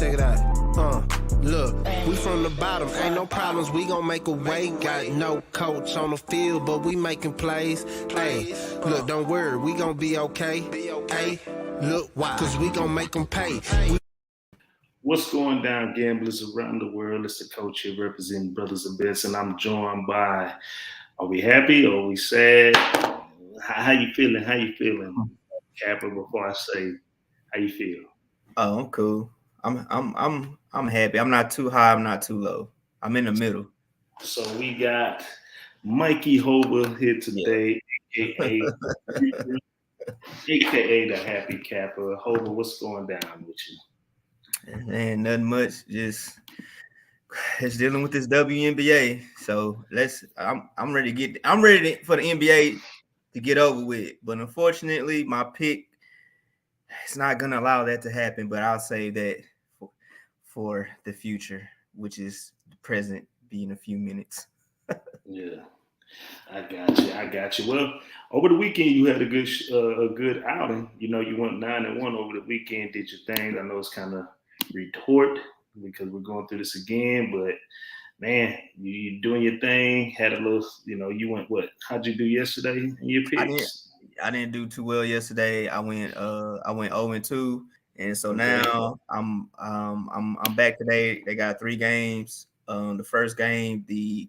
Check it out. Look, we from the bottom, ain't no problems, we gon' make a way. Got no coach on the field, but we making plays. Hey, look, don't worry, we gon' be okay. Hey, look, why? Cause we gon' make them pay. What's going down, gamblers around the world? It's the coach here representing Brothas N Bets, and I'm joined by, are we happy or are we sad? How you feeling? How you feeling, Capper? Before I say how you feel. Oh, I'm cool. I'm happy. I'm not too high. I'm not too low. I'm in the middle. So we got Mikey Hova here today, aka the Happy Capper. Hova, what's going down with you? And nothing much. Just dealing with this WNBA. So I'm ready to get. I'm ready for the NBA to get over with. But unfortunately, my pick, it's not gonna allow that to happen. But I'll say that for the future, which is the present, be in a few minutes. Yeah, I got you. Well, over the weekend you had a good outing. You know, you went 9-1 over the weekend. Did your thing. I know it's kind of retort because we're going through this again, but man, you doing your thing. Had a little, you went what? How'd you do yesterday in your picks? I didn't do too well yesterday. I went 0-2, and so now I'm back today. They got 3 games. The first game, the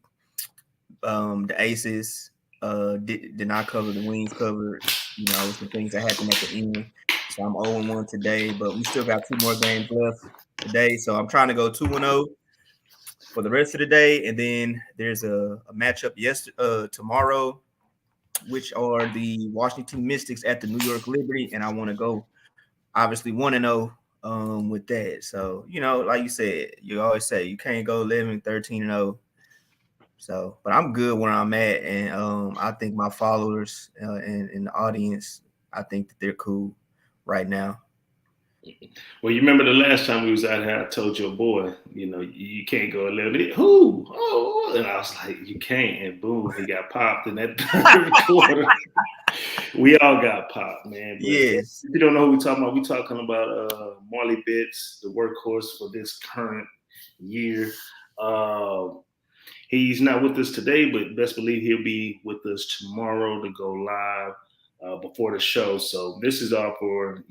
Aces did not cover, the Wings covered. Some things that happened at the end. So I'm 0-1 today, but we still got 2 more games left today. So I'm trying to go 2-0 for the rest of the day, and then there's a matchup tomorrow, which are the Washington Mystics at the New York Liberty, and I want to go obviously 1-0 with that. So, like you said, you always say you can't go 11, 13-0. So, but I'm good where I'm at, and I think my followers and the audience, I think that they're cool right now. Well, you remember the last time we was out here, I told your boy, you can't go 11. Who? Oh, and I was like, you can't, and boom, he got popped in that third quarter. We all got popped, man. But yes. If you don't know who we're talking about Marley Bets, the workhorse for this current year. He's not with us today, but best believe he'll be with us tomorrow to go live before the show. So this is all for,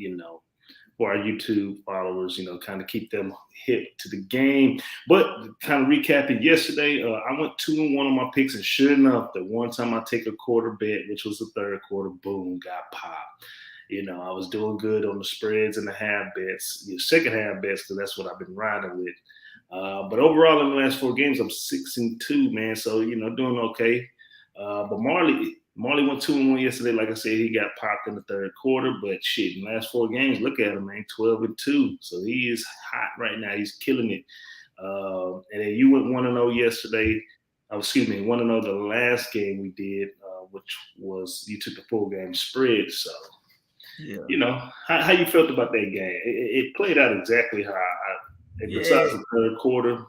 for our YouTube followers, kind of keep them hip to the game. But kind of recapping yesterday, I went 2-1 on my picks, and sure enough, the one time I take a quarter bet, which was the third quarter, boom, got popped. I was doing good on the spreads and the half bets, second half bets, because that's what I've been riding with. But overall, in the last 4 games, I'm 6-2, man. So, doing okay. But Marley went 2-1 yesterday. Like I said, he got popped in the third quarter. But shit, in the last 4 games, look at him, man, 12-2. So he is hot right now. He's killing it. And then you went 1-0 yesterday. 1-0 the last game we did, which was you took the full game spread. So, how you felt about that game? It played out exactly how besides the third quarter,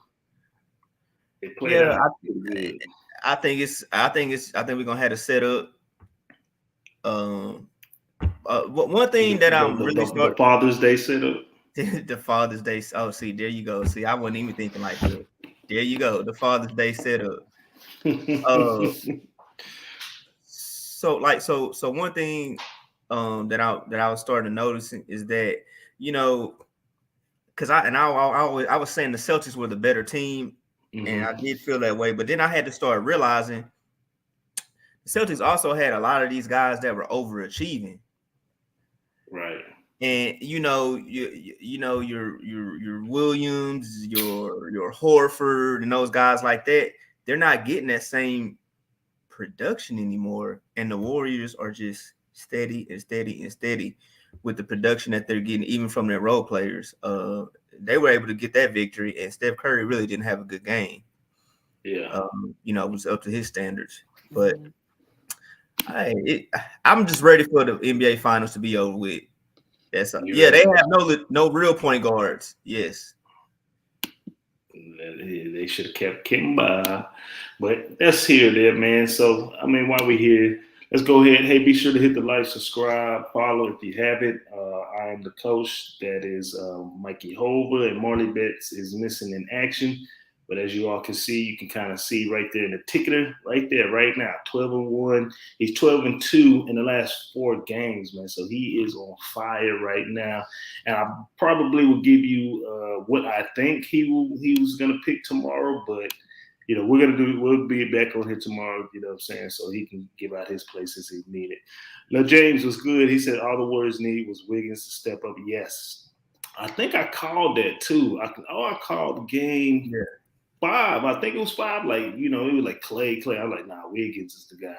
it played out good. I think we're gonna have to set up. One thing that I'm really the Father's Day setup. The Father's Day. Oh, see, there you go. See, I wasn't even thinking like that. There you go. The Father's Day setup. So one thing that I was starting to notice is that because I was saying the Celtics were the better team, and I did feel that way. But then I had to start realizing the Celtics also had a lot of these guys that were overachieving, right? And your Williams, your Horford, and those guys like that, they're not getting that same production anymore, and the Warriors are just steady and steady and steady with the production that they're getting, even from their role players. They were able to get that victory, and Steph Curry really didn't have a good game. Yeah. It was up to his standards. But I'm just ready for the NBA Finals to be over with. That's they have no real point guards. Yes. They should have kept Kimba, but that's here there, man. So, while we're here, Let's go ahead. Hey, be sure to hit the like, subscribe, follow if you haven't. I am the coach. That is Mikey Hova, and Marley Bets is missing in action. But as you all can see, you can kind of see right there in the ticketer, right there, right now, 12-1. He's 12-2 in the last 4 games, man. So he is on fire right now. And I probably will give you what I think he was gonna pick tomorrow, but we'll be back on here tomorrow, you know what I'm saying, so he can give out his places he needed. Now, James was good. He said all the Warriors need was Wiggins to step up. Yes. I think I called that too. I called game 5. I think it was 5. Like, it was like Clay. I was like, nah, Wiggins is the guy.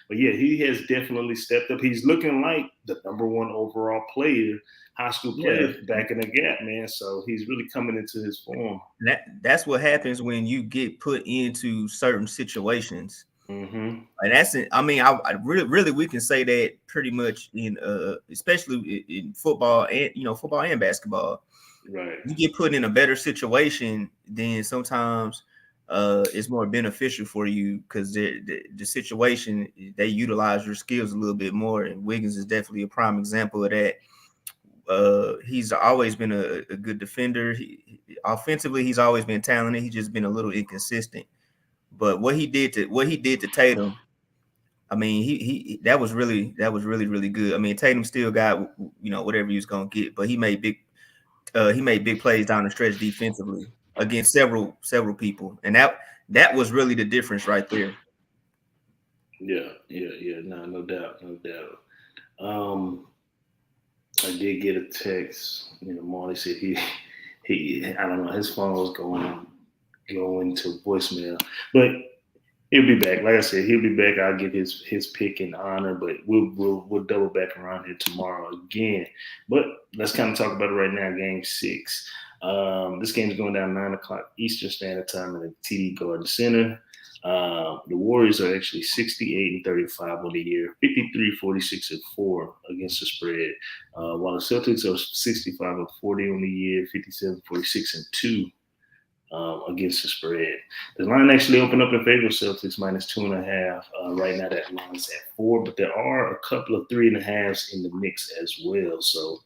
But yeah, he has definitely stepped up. He's looking like the number 1 overall player, high school player back in the gap, man. So he's really coming into his form. That's what happens when you get put into certain situations. Mm-hmm. And that's it. I mean, I really we can say that pretty much in especially in football and football and basketball. Right. You get put in a better situation, then sometimes it's more beneficial for you because the situation, they utilize your skills a little bit more. And Wiggins is definitely a prime example of that. He's always been a good defender. Offensively, he's always been talented. He's just been a little inconsistent. But what he did to Tatum, I mean, he that was really really good. I mean, Tatum still got whatever he was gonna get, but he made big plays down the stretch defensively against several people, and that was really the difference right there. Yeah. No doubt. I did get a text. Marley said he I don't know, his phone was going to voicemail, but he'll be back. Like I said, he'll be back. I'll give his pick in honor, but we'll double back around here tomorrow again. But let's kind of talk about it right now. Game 6. This game is going down 9:00 Eastern Standard Time at the TD Garden Center. The Warriors are actually 68-35 on the year, 53-46-4 against the spread, while the Celtics are 65-40 on the year, 57-46-2 against the spread. The line actually opened up in favor of Celtics -2.5. Right now that line's at 4, but there are a couple of 3.5s in the mix as well. So,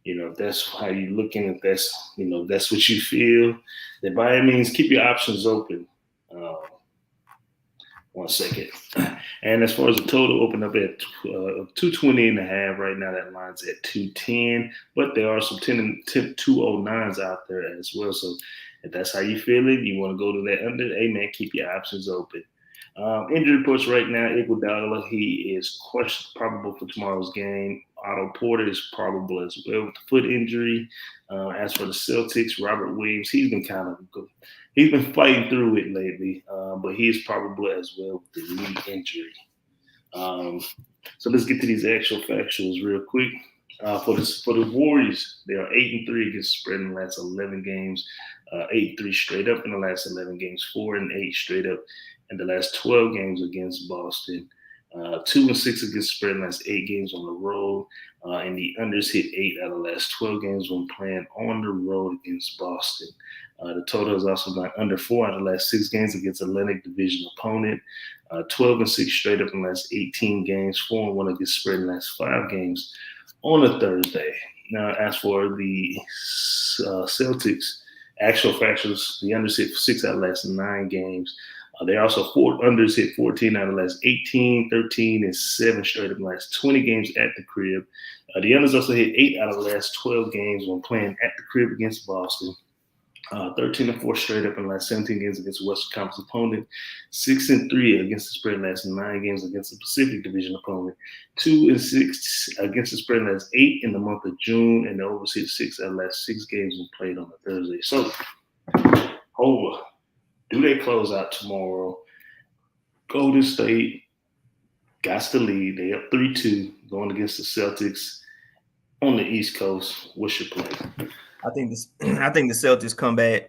if that's how you're looking, if that's what you feel, then by all means keep your options open. 1 second. And as far as the total, open up at 220.5. Right now that line's at 210, but there are some 209s out there as well. So if that's how you feel it, you want to go to that under, hey man, keep your options open. Injury reports right now, Iguodala, he is probable for tomorrow's game. Otto Porter is probable as well with the foot injury. As for the Celtics, Robert Williams, he's been fighting through it lately, but he is probable as well with the knee injury. So let's get to these actual factuals real quick. For the Warriors, they are 8-3 against the spread in the last 11 games, 8-3 straight up in the last 11 games, 4-8 straight up in the last 12 games against Boston, 2-6 against spread in the last 8 games on the road, and the unders hit 8 out of the last 12 games when playing on the road against Boston. The total has also gone under 4 out of the last 6 games against Atlantic Division opponent, 12-6 straight up in the last 18 games, 4-1 against spread in the last 5 games on a Thursday. Now, as for the Celtics, actual factors, the unders hit 6 out of the last 9 games. They also unders hit 14 out of the last 18, 13, and 7 straight up in the last 20 games at the crib. The unders also hit 8 out of the last 12 games when playing at the crib against Boston. 13-4 straight up in the last 17 games against a Western Conference opponent, 6-3 against the spread in the last 9 games against the Pacific Division opponent, 2-6 against the spread in the last 8 in the month of June, and they oversee 6 out of the last 6 games when played on a Thursday. So, Hova, do they close out tomorrow? Golden State got the lead. They up 3-2 going against the Celtics on the East Coast. What's your play? I think the Celtics come back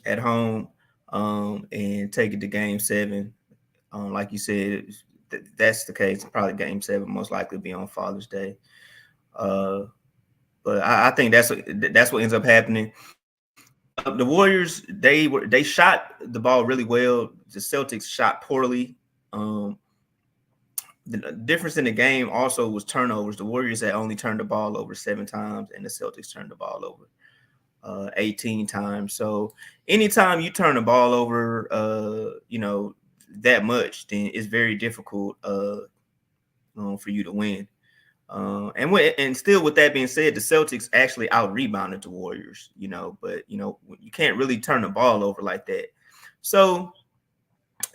at home and take it to Game 7. Like you said, that's the case. Probably Game 7 most likely be on Father's Day. But I think that's what ends up happening. The Warriors, they shot the ball really well. The Celtics shot poorly. The the difference in the game also was turnovers. The Warriors had only turned the ball over 7 times, and the Celtics turned the ball over 18 times. So anytime you turn the ball over, that much, then it's very difficult for you to win. And still, with that being said, the Celtics actually out rebounded the Warriors, but you can't really turn the ball over like that. So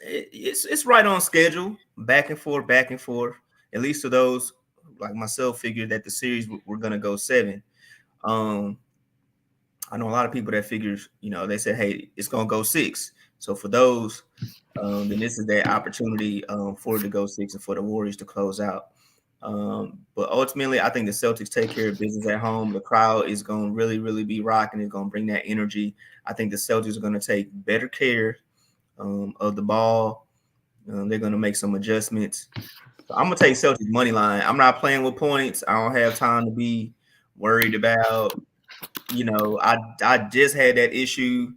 it's right on schedule, back and forth. At least to those like myself figured that the series we're gonna go 7. I know a lot of people that figures, they said, hey, it's gonna go 6. So for those, then this is their opportunity for it to go 6 and for the Warriors to close out. But ultimately, I think the Celtics take care of business at home. The crowd is going to really, really be rocking. It's going to bring that energy. I think the Celtics are going to take better care of the ball. They're going to make some adjustments. So I'm going to take Celtics money line. I'm not playing with points. I don't have time to be worried about, I just had that issue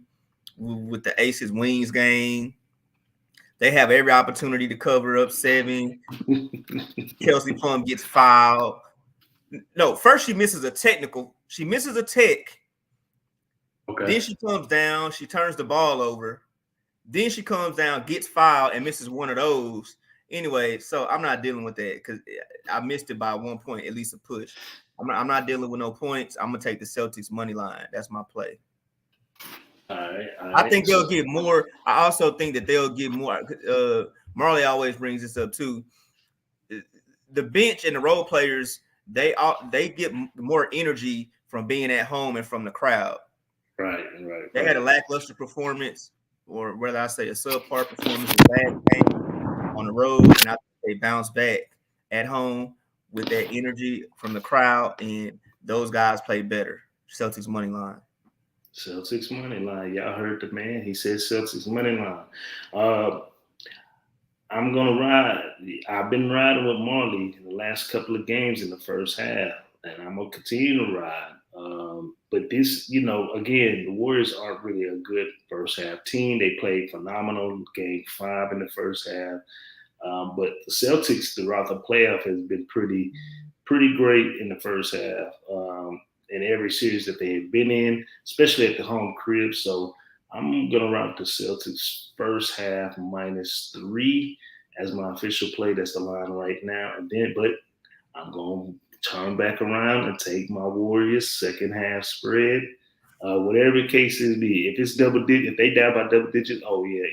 with the Aces Wings game. They have every opportunity to cover up 7. Kelsey Plum gets fouled. No, first she misses a technical. She misses a tech. Okay. Then she comes down. She turns the ball over. Then she comes down, gets fouled, and misses one of those. Anyway, so I'm not dealing with that because I missed it by 1 point, at least a push. I'm not dealing with no points. I'm going to take the Celtics money line. That's my play. All right. I think they'll get more. I also think that they'll get more. Marley always brings this up too. The bench and the role players, they get more energy from being at home and from the crowd. Right. They had a lackluster performance, or whether I say a subpar performance, a bad game on the road, and I think they bounce back at home with that energy from the crowd, and those guys play better. Celtics money line. Celtics money line. Y'all heard the man. He said Celtics money line. I'm going to ride. I've been riding with Marley in the last couple of games in the first half, and I'm going to continue to ride. But this, again, the Warriors aren't really a good first half team. They played phenomenal game 5 in the first half. But the Celtics throughout the playoff has been pretty great in the first half. In every series that they have been in, especially at the home crib. So I'm going to route the Celtics first half -3 as my official play. That's the line right now. But I'm going to turn back around and take my Warriors second half spread. Whatever the case is be. If it's double digit, if they down by double digits, oh yeah,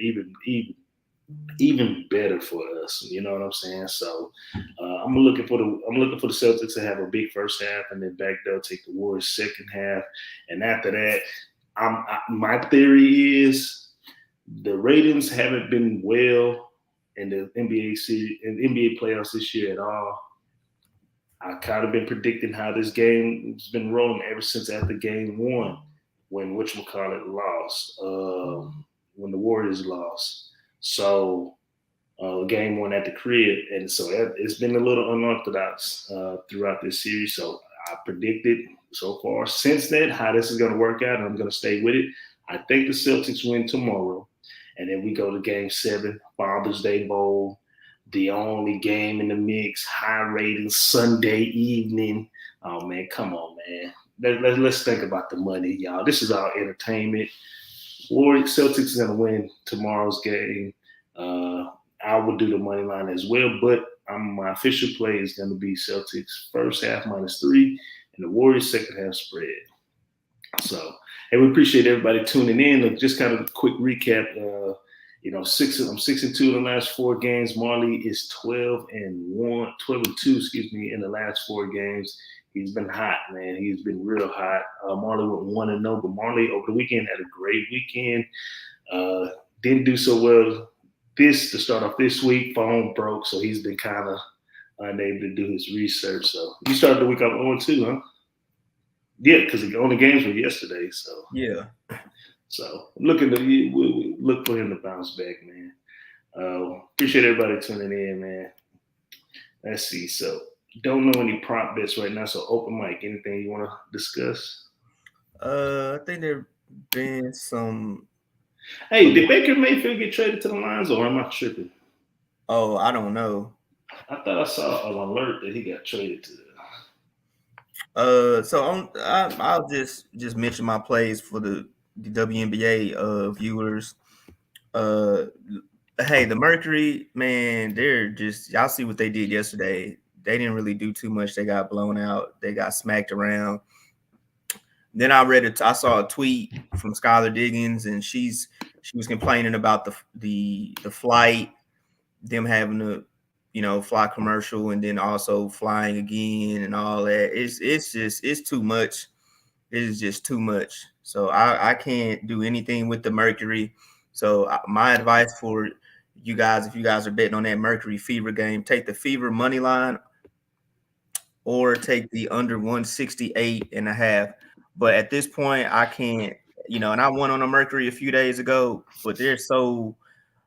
even better for us. You know what I'm saying? So I'm looking for the Celtics to have a big first half and then back there take the Warriors second half. And after that, my theory is the ratings haven't been well in the NBA playoffs this year at all. I kind of been predicting how this game has been rolling ever since after game 1 when whatchamacallit lost, when the Warriors lost. So game 1 at the crib, and so it's been a little unorthodox throughout this series. So I predicted so far since then how this is going to work out, and I'm going to stay with it. I think the Celtics win tomorrow, and then we go to game 7, Father's Day Bowl, the only game in the mix, high rating Sunday evening. Oh man, come on, man. Let's think about the money, y'all. This is our entertainment. Warriors Celtics is going to win tomorrow's game. I will do the money line as well, but my official play is going to be Celtics first half -3 and the Warriors second half spread. So, hey, we appreciate everybody tuning in. Just kind of a quick recap. I'm 6-2 in the last 4 games. Marley is 12-2, in the last 4 games. He's been hot, man. He's been real hot. Marley went 1-0, but Marley over the weekend had a great weekend. Didn't do so well to start off this week. Phone broke, so he's been kind of unable to do his research. So you started the week off 0-2, huh? Yeah, because the only games were yesterday. So yeah. So look for him to bounce back, man. Appreciate everybody tuning in, man. Let's see. So don't know any prop bets right now. So open mic. Anything you want to discuss? I think there've been some. Hey, did Baker Mayfield get traded to the Lions, or am I tripping? Oh, I don't know. I thought I saw an alert that he got traded to. I'll just mention my plays for the WNBA viewers. Hey, the Mercury, man, they're just y'all see what they did yesterday. They didn't really do too much. They got blown out. They got smacked around. Then I saw a tweet from Skylar Diggins, and she was complaining about the flight, them having to, fly commercial and then also flying again and all that. It's too much. It is just too much. So I can't do anything with the Mercury. So my advice for you guys, if you guys are betting on that Mercury Fever game, take the Fever money line or take the under 168.5. But at this point, I can't, and I won on a Mercury a few days ago, but they're so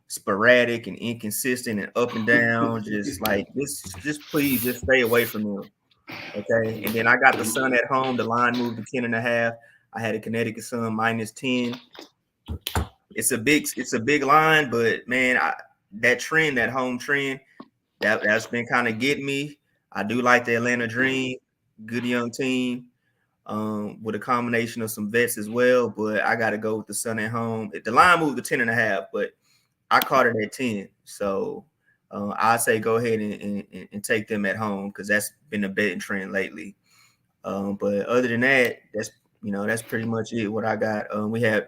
sporadic and inconsistent and up and down. Just like this, just please just stay away from them. Okay. And then I got the Sun at home. The line moved to 10.5. I had a Connecticut Sun -10. It's a big line, but man, that home trend, that's been kind of getting me. I do like the Atlanta Dream, good young team, with a combination of some vets as well. But I got to go with the Sun at home. The line moved to 10.5, but I caught it at 10. So I say go ahead and take them at home because that's been a betting trend lately. But other than that, that's pretty much it. What I got.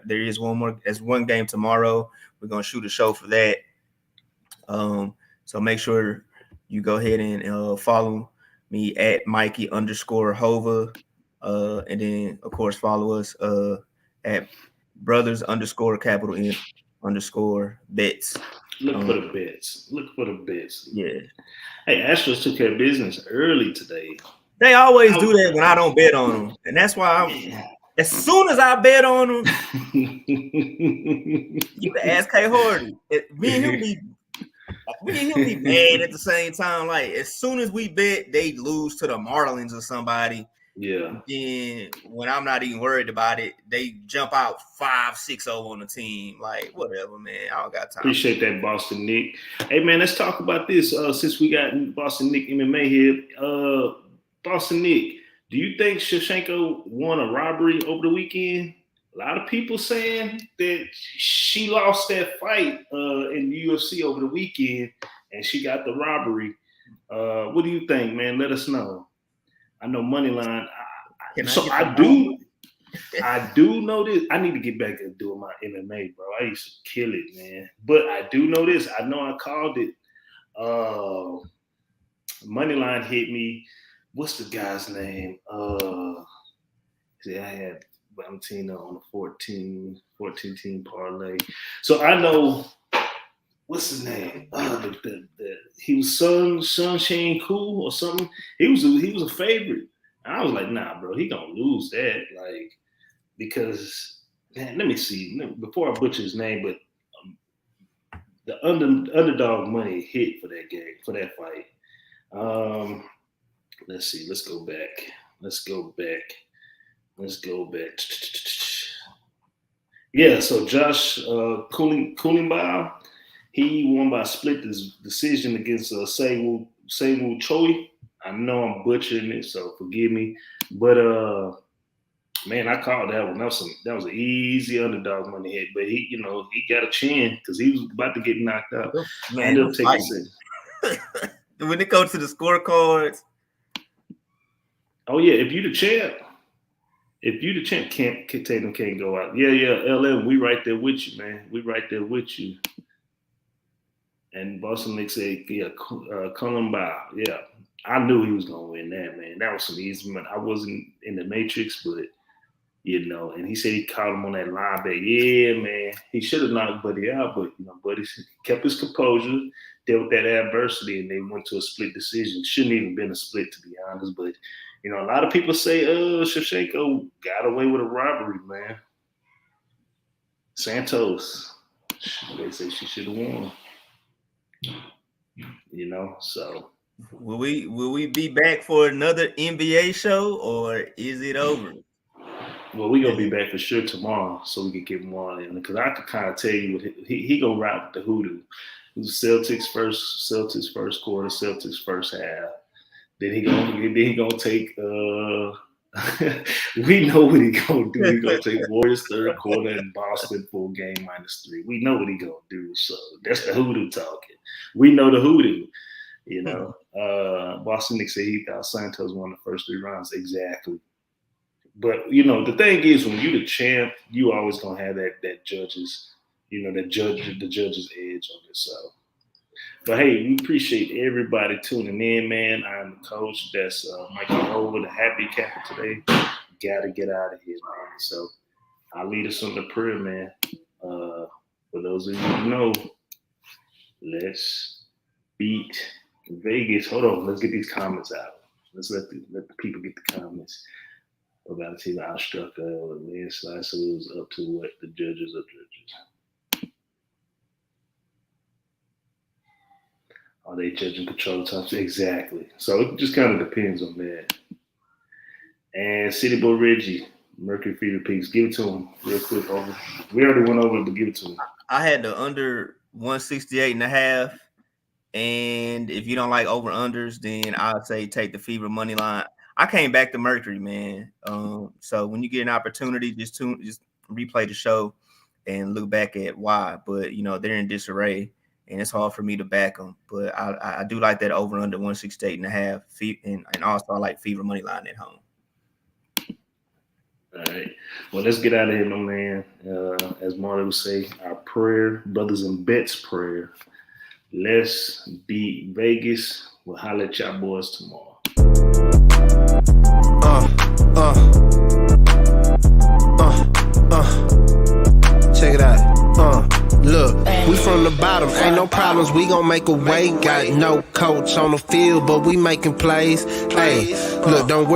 There is one more. There's one game tomorrow. We're gonna shoot a show for that. So make sure you go ahead and follow me at Mikey _Hova. And then of course follow us at Brothas _N _Bets. Look for the bets. Look for the bets. Yeah. Hey, Astros took care of business early today. They always do that when I don't bet on them, and that's why as soon as I bet on them, you can ask K Hardy. Me and him be bad at the same time. Like as soon as we bet, they lose to the Marlins or somebody. Yeah. Then when I'm not even worried about it, they jump out 5-6-0 on the team. Like whatever, man. I don't got time. Appreciate that, Boston Nick. Hey man, let's talk about this. Since we got Boston Nick MMA here, Boston Nick, do you think Shevchenko won a robbery over the weekend? A lot of people saying that she lost that fight in the UFC over the weekend, and she got the robbery. What do you think, man? Let us know. I know Moneyline. I do know this. I need to get back and doing my MMA, bro. I used to kill it, man. But I do know this. I know I called it. Moneyline hit me. What's the guy's name? I had Valentina on the 14 team parlay. So I know what's his name? He was Sunshine Cool or something. He was a favorite. And I was like, nah, bro, he gonna lose that. Like, because man, let me see. Before I butcher his name, but the underdog money hit for that game, for that fight. Let's see. Let's go back. Yeah, so Josh Kulinbaum, he won by split decision against Seiwoo Choi. I know I'm butchering it, so forgive me. But man, I called that one. That was an easy underdog money hit. But he got a chin because he was about to get knocked out. Man, when it goes to the scorecards. Oh yeah, if you the champ, Tatum can't go out. Yeah, LM, we right there with you, man. We right there with you. And Boston Nick said, yeah, Cullen Bow. Yeah, I knew he was gonna win that, man. That was some easy money. I wasn't in the matrix, but and he said he caught him on that line bet. Yeah, man. He should have knocked Buddy out, but Buddy kept his composure, dealt with that adversity, and they went to a split decision. Shouldn't even been a split, to be honest, but a lot of people say, Shevchenko got away with a robbery, man. Santos, they say she should have won. So. Will we be back for another NBA show, or is it over? Well, we gonna be back for sure tomorrow, so we can get more in. Because I could kind of tell you what he gonna ride with the hoodoo. It was Celtics first quarter, Celtics first half. Then he gonna take. We know what he gonna do. He gonna take Warriors third quarter and Boston full game -3. We know what he gonna do. So that's the hoodoo talking. We know the hoodoo. You know, Boston Nick said he thought Santos won the first 3 rounds. Exactly. But you know, the thing is, when you the champ, you always gonna have that judges, the judge's edge on this. So, but hey, we appreciate everybody tuning in, man. I'm the coach. That's Mikey Hova, the happy capper today. Gotta get out of here, man. So I'll lead us on the prayer, man. For those of you who know, let's beat Vegas. Hold on, let's get these comments out. Let's let the people get the comments. About to see the outstruck or landslide, so it was up to what the judges are judges. Are they judging control times? Exactly. So it just kind of depends on that. And City Boy Reggie, Mercury Fever Peaks, give it to him real quick. Over. We already went over it, but give it to him. I had the under 168.5. And if you don't like over unders, then I'd say take the Fever money line. I came back to Mercury, man. So when you get an opportunity, just replay the show and look back at why. But they're in disarray, and it's hard for me to back them. But I do like that over under 168.5, and also I like Fever money line at home. All right. Well, let's get out of here, my man. As Marley would say, our prayer, Brothas N Bets prayer. Let's beat Vegas. We'll holler at y'all boys tomorrow. Check it out. Look, we from the bottom, ain't no problems, we gon' make a way. Got no coach on the field, but we making plays. Hey, look, don't worry.